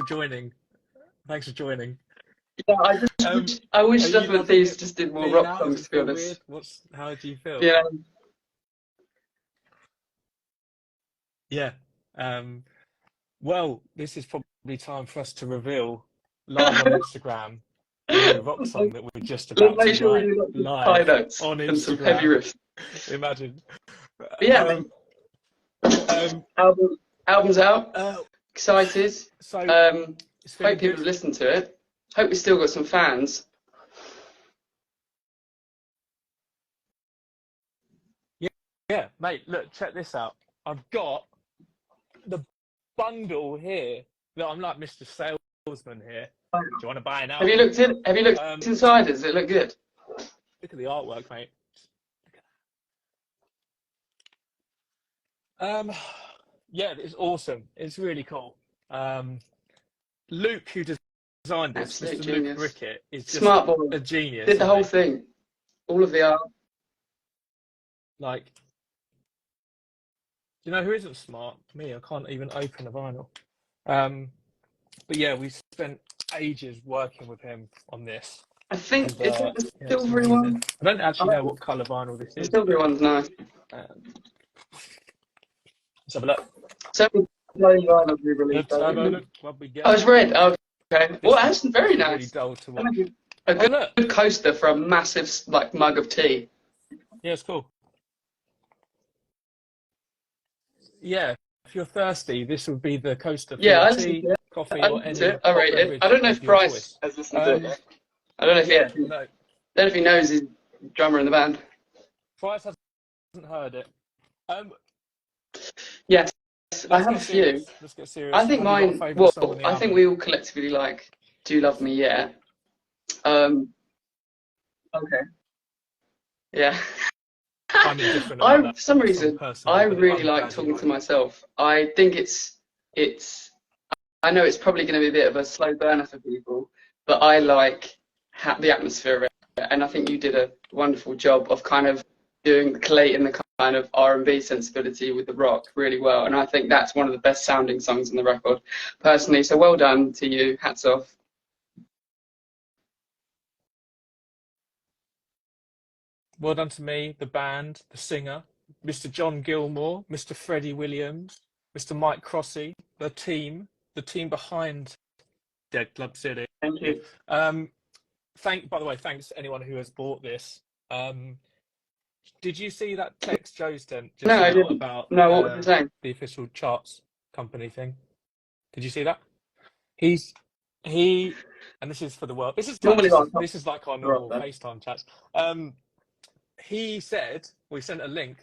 for joining. Thanks for joining. Yeah, I wish Are Stuff you and the loving Thieves it just did more being rock out? Does songs, it to be feel weird? honest. How do you feel? Yeah, Yeah. Well, this is probably time for us to reveal live on Instagram the new rock song that we're just let's about to make sure we write do like some high live notes on and some heavy Instagram. riffs. Imagine. But yeah, man, Um, um, album's out. uh, Excited. so Um, it's Hope feeling people good. have listened to it. Hope we still got some fans. Yeah, mate, look, check this out. I've got the bundle here that I'm like Mr. Salesman here. Do you want to buy an Have you album? looked in? Have you looked inside? Does it look good? Look at the artwork, mate. Yeah, it's awesome. It's really cool. Luke, who designed this, Absolute Mr. Luke genius. Rickett, is just Smart boy. a genius. Did the isn't whole he? thing. All of the art. Like, you know who isn't smart? Me. I can't even open a vinyl. But yeah, we spent ages working with him on this. I think And, is it the yeah, it's silvery amazing. one? I don't actually know what colour vinyl this The is. silvery one's nice. Let's have a look. So plain vinyl we released. Let's have a look what we get. Oh, it's red. Okay. Well, that's very Really nice. dull to watch. A good coaster for a massive like mug of tea. Yeah, it's cool. Yeah, if you're thirsty, this would be the coaster for Yeah, I your listened tea, to it. coffee, I or listened any to it. I hot rate it. beverage I don't know of if your Price choice. has listened to it yet. I don't know if Yeah, he no, don't know if he knows he's drummer in the band. Price hasn't heard it. Yes, I Let's have a get few. serious. Let's get serious. I think Have you got a mine. favourite song on Well, the I think album? we all collectively like "Do You Love Me Yet." Okay. Yeah. I'm indifferent about that. For some song reason, personally, I but really I'm like glad you talking like to it. myself. I think it's. I know it's probably going to be a bit of a slow burner for people, but I like the atmosphere of it, and I think you did a wonderful job of kind of collating the kind of R&B sensibility with the rock really well, and I think that's one of the best sounding songs on the record, personally. So well done to you. Hats off. Well done to me, the band, the singer, Mr. John Gilmore, Mr. Freddie Williams, Mr. Mike Crossy, the team behind Dead Club City. Thank you. By the way, thanks to anyone who has bought this. Did you see that text Joe sent just No, I now didn't. about No, what was he saying? the official charts company thing? Did you see that? He, and this is for the world. This is Normally, like our normal FaceTime chats. He said we sent a link.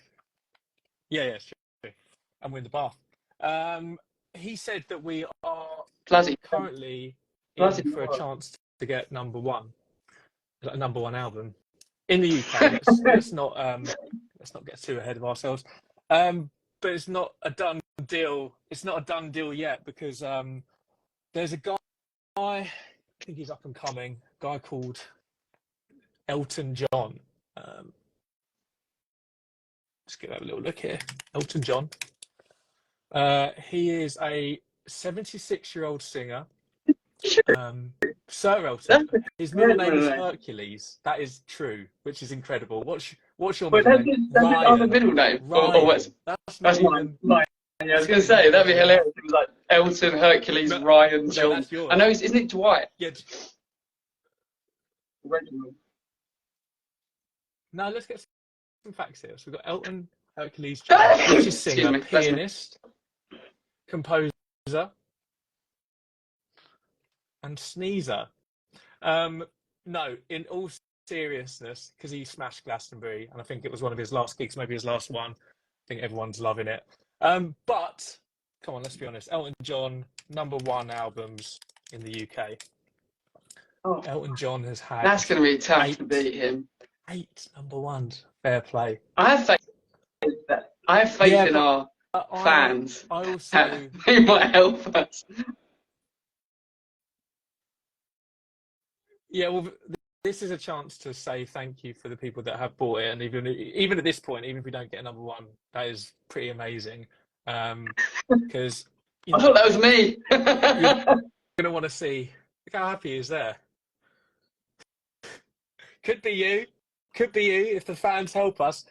Yeah, it's true. And we're in the bath. He said that we are currently in for a chance to get number one album in the UK. Let's not get too ahead of ourselves. But it's not a done deal. It's not a done deal yet because there's a guy. I think he's up and coming. A guy called Elton John. Let's get a little look here. Elton John. He is a 76-year-old singer. Sir Elton. His middle name is Hercules. That is true, which is incredible. What's your middle name? That's his other middle name. Ryan. That's mine. Yeah, I was going to say, that'd be hilarious. It was like Elton, Hercules, Ryan, John. That's yours. I know, isn't it Dwight? Yeah. Now let's get some facts here. So we've got Elton, Hercules, John, which is singer, pianist, composer, and sneezer. No, in all seriousness, because he smashed Glastonbury, and I think it was one of his last gigs, maybe his last one. I think everyone's loving it. But come on, let's be honest. Elton John, #1 albums in the UK. Oh, Elton John has had. That's going to be tough to beat him. 8 #1s. Fair play. I have faith in our fans. I also. They might help us. Yeah, well, this is a chance to say thank you for the people that have bought it, and even at this point, even if we don't get a #1, that is pretty amazing. Because I thought that was me. going to want to see. Look how happy he is there. Could be you. Could be you if the fans help us.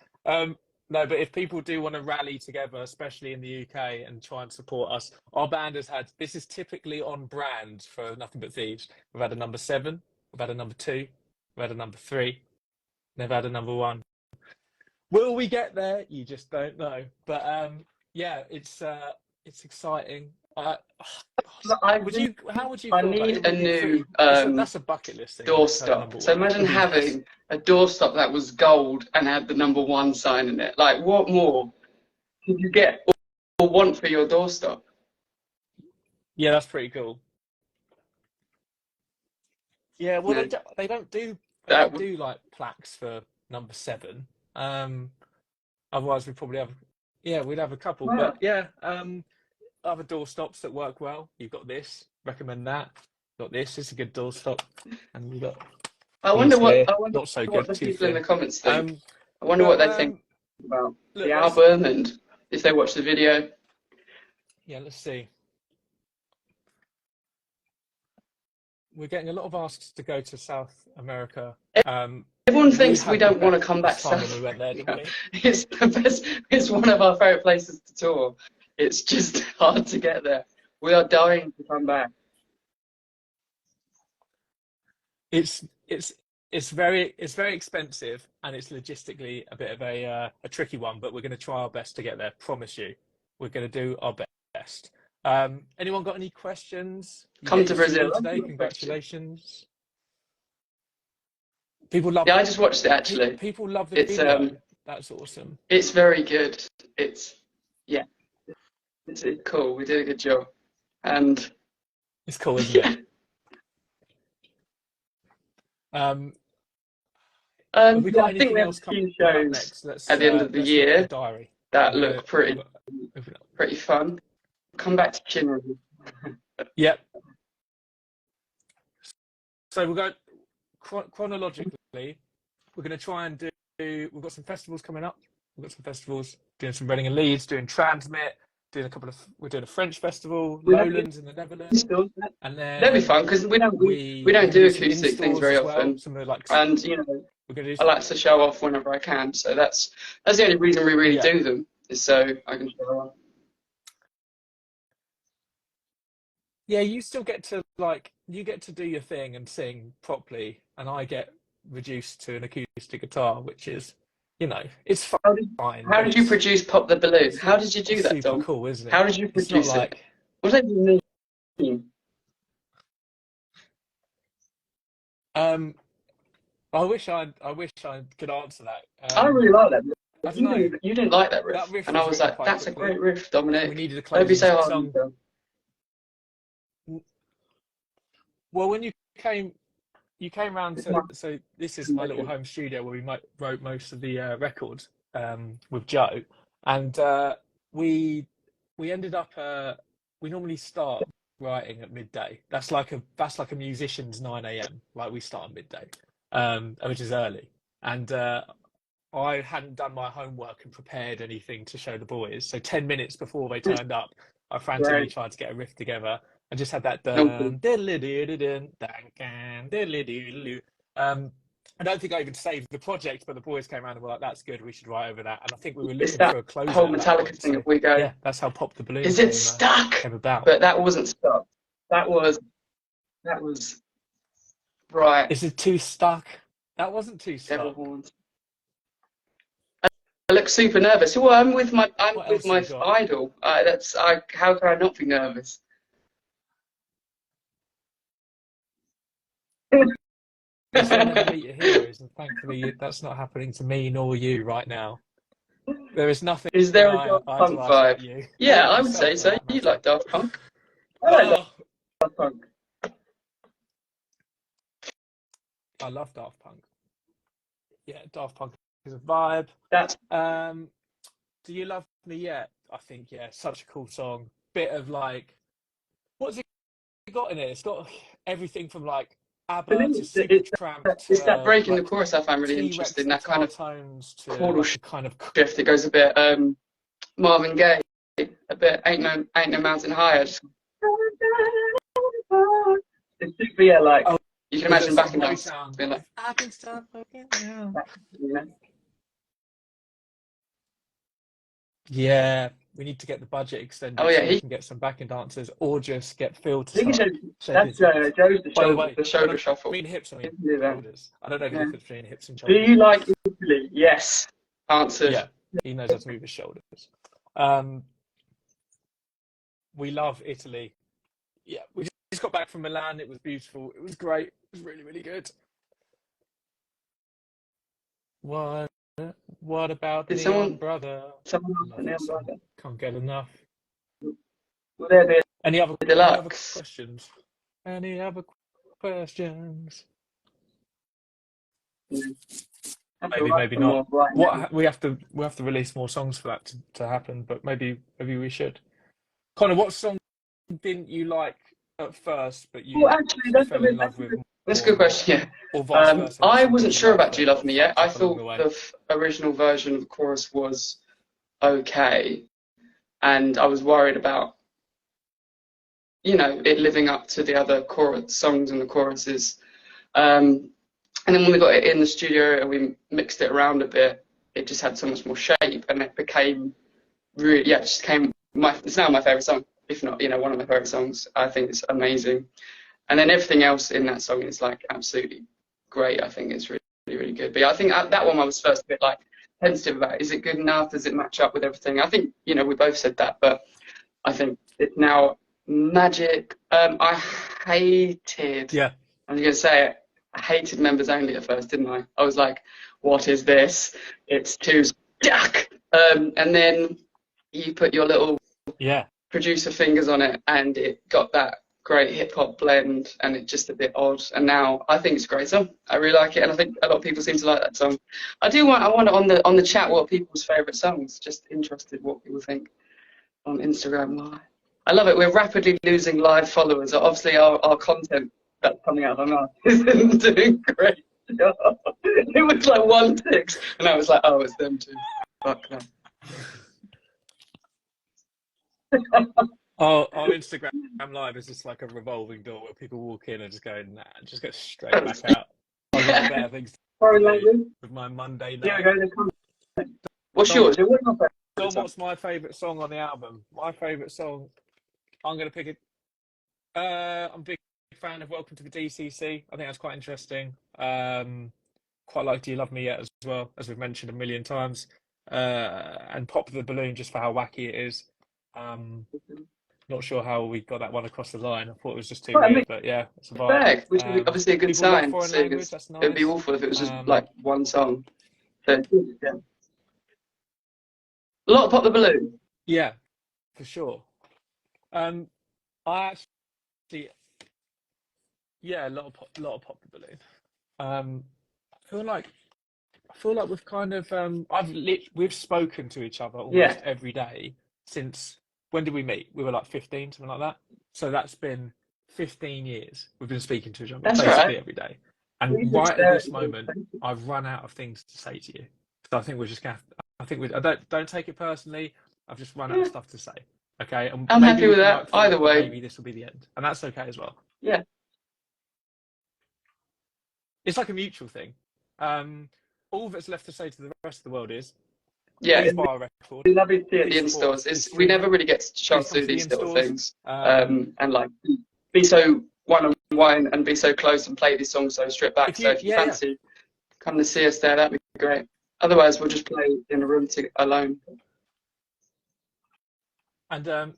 No, but if people do want to rally together, especially in the UK, and try and support us, our band has had, this is typically on brand for Nothing But Thieves. We've had a number 7, we've had a number 2, we've had a number 3, never had a number 1. Will we get there? You just don't know. But yeah, it's exciting. I How would you I feel about it? need a new That's a bucket list thing. doorstop. So imagine having a doorstop that was gold and had the number 1 sign in it. Like, what more could you get or want for your doorstop? Yeah, that's pretty cool. Yeah, well, Yeah. they don't do like plaques for number 7. Otherwise we'd probably have, yeah, we'd have a couple. Wow. But yeah, other doorstops that work well. You've got this. Recommend that. Got this. It's a good doorstop, and we got. I wonder what not so what good. the people in the comments think. I wonder what they think about the album and if they watch the video. Yeah, let's see. We're getting a lot of asks to go to South America. Everyone thinks we don't want to come back to South America. We went there, didn't we? It's the best. It's one of our favourite places to tour. It's just hard to get there. We are dying to come back. It's very expensive, and it's logistically a bit of a tricky one. But we're going to try our best to get there. Promise you, we're going to do our best. Anyone got any questions? Come to Brazil today. Congratulations. People love. Yeah, I just watched it actually. People love the video. That's awesome. It's very good. It's cool. We did a good job, and it's cool, isn't it? I think we have a few shows at the end of the year that look pretty fun. Come back to Chinnery. Yep. So we'll go chronologically. We're going to try and do. We've got some festivals coming up. We've got some festivals doing some Reading and Leeds, doing Transmit, doing we're doing a French festival, Lowlands in the Netherlands, and then that'd be fun because we don't do acoustic things very often, and you know I like to show off whenever I can. So that's the only reason we really do them, is so I can show off. Yeah, you still get to do your thing and sing properly, and I get reduced to an acoustic guitar, which is, you know, it's fine. How did you produce Pop the Balloon? How did you do that, Dom? Cool, isn't it? How did you produce it? What does it mean? I wish I could answer that. I really like that. You didn't like that riff, and I was like, "That's a great riff, Dominic." We needed a closing song. Well, when you came round to, so this is my little home studio where we wrote most of the records with Joe, and we ended up we normally start writing at midday. That's like a musician's 9 a.m. Like we start at midday, which is early, and I hadn't done my homework and prepared anything to show the boys. So 10 minutes before they turned up, I frantically tried to get a riff together. I just had that I don't think I even saved the project, but the boys came around and were like, "That's good. We should write over that." And I think we were looking for a closer. Whole Metallica thing. If we go, yeah, that's how Pop the Balloon. Is it stuck? Came about. But that wasn't stuck. That was right. Is it too stuck? That wasn't too stuck. I look super nervous. Well, I'm with my idol. How can I not be nervous? Never meet your heroes, and thankfully that's not happening to me nor you right now. There is nothing. Is there a Daft Punk vibe? You. Yeah, I would say so. You like Daft Punk? I like Daft Punk. I love Daft Punk. Yeah, Daft Punk is a vibe. Do You Love Me Yet? I think, yeah, such a cool song. Bit of like, what's it got in it? It's got everything from like ABBA to Supertramp. It's that break in the chorus I find really interesting. That kind of chordal shift. It goes a bit Marvin Gaye, a bit Ain't No Mountain Higher. But yeah, like Oh, you can imagine backing Moby dance sound. being like, I can start looking down. you know. Yeah, we need to get the budget Oh extended yeah, so we can get some backing dancers, or just get Phil to he can start show. shaking That's his hips. Joe's By the way, the when shoulder I shuffle. mean hips, I He mean can do that. shoulders. I don't know the Yeah. difference between hips and Do shoulders. you like Italy? Yes. Answered. Yeah, he knows how to move his shoulders. Um, we love Italy. Yeah, we just got back from Milan. It was beautiful. It was great. It was really, really good. What about Did Neon Brother? someone ask Love the that Neon song. Brother? Can't get enough. Will there be Any other a deluxe? questions? Any other questions? Maybe, maybe not. What we have to release more songs for that to happen, but maybe we should. Conor, what song didn't you like at first, but you actually, fell in love with? That's a good question. Yeah. Or vice versa. I Something wasn't you sure liked about Do You that Love Me yet. I fucked up along thought the way. the original version of the chorus was okay, and I was worried about, you know, it living up to the other chorus songs and the choruses. And then when we got it in the studio and we mixed it around a bit, it just had so much more shape, and it became really, yeah, it just came it's now my favorite song, if not, you know, one of my favorite songs. I think it's amazing. And then everything else in that song is like absolutely great. I think it's really, really, really good. But yeah, I think that one I was first a bit like tentative about. Is it good enough? Does it match up with everything? I think, you know, we both said that, but I think it's now magic. I hated, Yeah. I was going to say it, I hated Members Only at first, didn't I? I was like, what is this? It's too stuck. And then you put your little producer fingers on it, and it got that great hip hop blend, and it's just a bit odd. And now I think it's a great song. I really like it, and I think a lot of people seem to like that song. I want on the chat what are people's favourite songs. Just interested what people think on Instagram Live. I love it. We're rapidly losing live followers. Obviously, our content that's coming out of our mouth isn't doing great. It was like 1-6, and I was like, oh, it's them too. Fuck them. Our Instagram Live is just like a revolving door where people walk in and just go, nah, just go straight back out. I've got better things to do with my Monday night. What's yours? What's my favourite song on the album? My favourite song, I'm going to pick it. I'm a big fan of Welcome to the DCC. I think that's quite interesting. Quite like Do You Love Me Yet as well, as we've mentioned a million times. And Pop the Balloon just for how wacky it is. Not sure how we got that one across the line. I thought it was just too weird, but yeah, it's a vibe. Which is obviously a good sign. Foreign language, that's nice. It'd be awful if it was just like one song. So, yeah. A lot of Pop the Balloon. Yeah, for sure. I actually, yeah, a lot of Pop the Balloon. I feel like we've kind of we've spoken to each other almost every day since. When did we meet? We were like 15, something like that. So that's been 15 years. We've been speaking to each other basically every day. And right at this moment, I've run out of things to say to you. So I think we're just going to. I think don't take it personally. I've just run out of stuff to say. Okay, and I'm happy with that. Either way, maybe this will be the end, and that's okay as well. Yeah. It's like a mutual thing. All that's left to say to the rest of the world is, please buy a record. We love it at the in-stores. We never really get a chance to do these little things. And like be so one-on-one and be so close and play these songs so stripped back. If you fancy, come to see us there, that'd be great. Otherwise, we'll just play in a room alone. And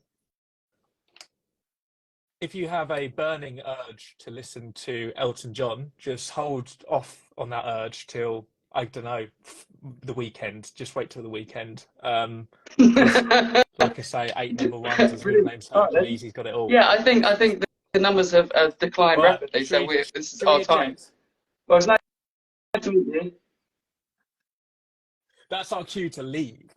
if you have a burning urge to listen to Elton John, just hold off on that urge till, I don't know, the weekend. Just wait till the weekend. Like I say, 8 number ones, his middle name's Hercules, he's got it all. Yeah, I think the numbers have declined rapidly, so this is our time. Well, it's nice to meet you. That's our cue to leave.